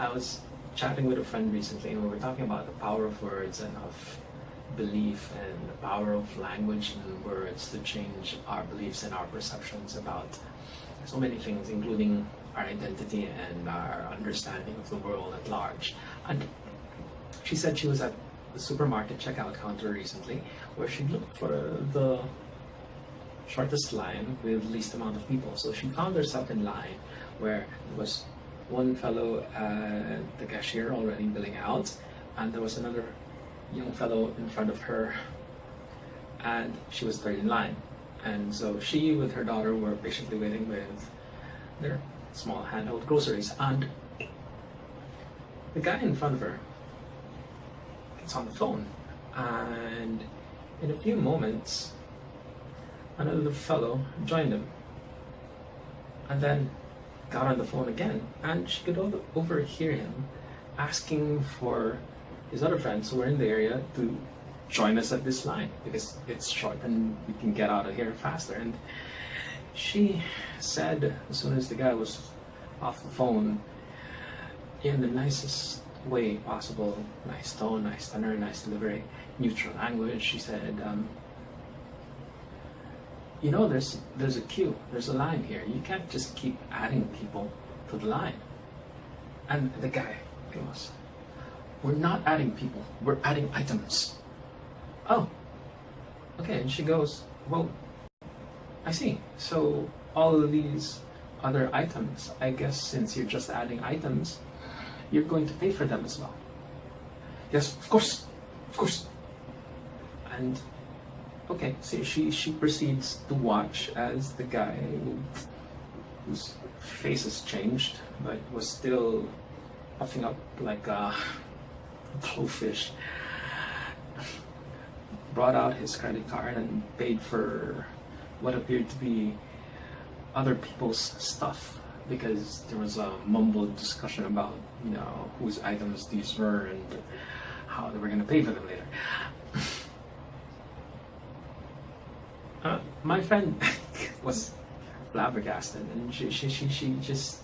I was chatting with a friend recently, and we were talking about the power of words and of belief and the power of language and words to change our beliefs and our perceptions about so many things, including our identity and our understanding of the world at large. And she said she was at the supermarket checkout counter recently, where she looked for the shortest line with least amount of people. So she found herself in line where there was one fellow at the cashier already billing out, and there was another young fellow in front of her, and she was third in line. And so she with her daughter were patiently waiting with their small handheld groceries, and the guy in front of her gets on the phone, and in a few moments another fellow joined him and then got on the phone again, and she could overhear him asking for his other friends who were in the area to join us at this line because it's short and we can get out of here faster. And she said, as soon as the guy was off the phone, in the nicest way possible, nice tone, nice tenor, nice delivery, neutral language, she said, you know, there's a queue, there's a line here. You can't just keep adding people to the line. And the guy goes, we're not adding people, we're adding items. Oh, okay. And she goes, well, I see. So all of these other items, I guess since you're just adding items, you're going to pay for them as well. Yes, of course, of course. And okay, so she proceeds to watch as the guy whose face has changed, but was still puffing up like a blowfish, brought out his credit card and paid for what appeared to be other people's stuff, because there was a mumbled discussion about, you know, whose items these were and how they were going to pay for them later. My friend was flabbergasted, and she just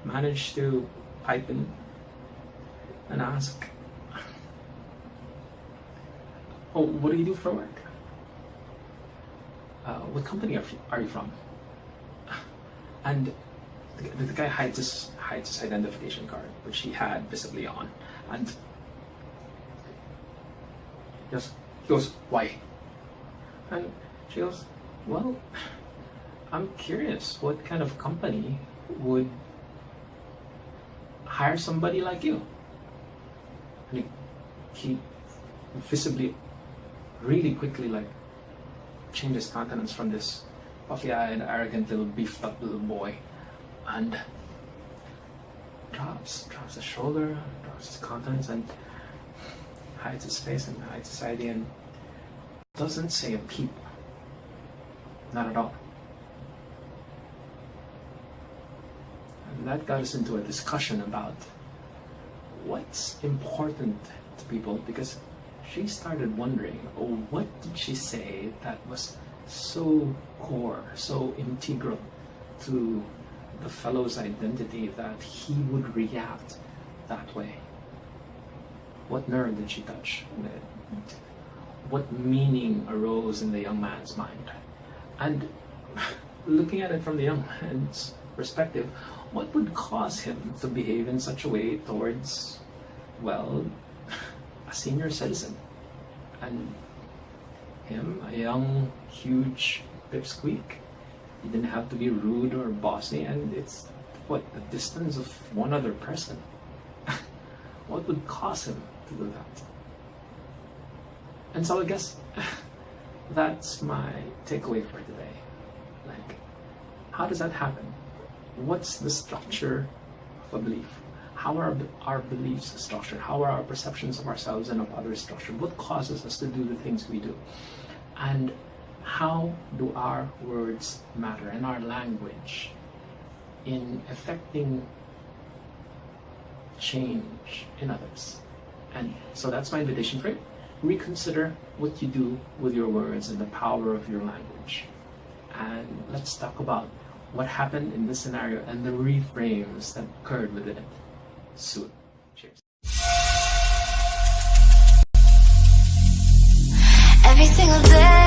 managed to pipe in and ask, oh, what do you do for work? What company are you from? And the guy hides his identification card, which he had visibly on, and he goes, why? And she goes, well, I'm curious what kind of company would hire somebody like you. And he visibly, really quickly, like, changed his countenance from this puffy-eyed, arrogant little beefed up little boy, and drops his shoulder, drops his countenance, and hides his face and hides his ID, and doesn't say a peep. Not at all. And that got us into a discussion about what's important to people, because she started wondering, oh, what did she say that was so core, so integral to the fellow's identity that he would react that way? What nerve did she touch? What meaning arose in the young man's mind? And looking at it from the young man's perspective, what would cause him to behave in such a way towards, well, a senior citizen? And him, a young, huge pipsqueak, he didn't have to be rude or bossy, and it's, what, the distance of one other person. What would cause him to do that? And so I guess that's my takeaway for today. Like, how does that happen? What's the structure of a belief? How are our beliefs structured? How are our perceptions of ourselves and of others structured? What causes us to do the things we do? And how do our words matter and our language in affecting change in others? And so that's my invitation for you. Reconsider what you do with your words and the power of your language. And let's talk about what happened in this scenario and the reframes that occurred within it soon. single day.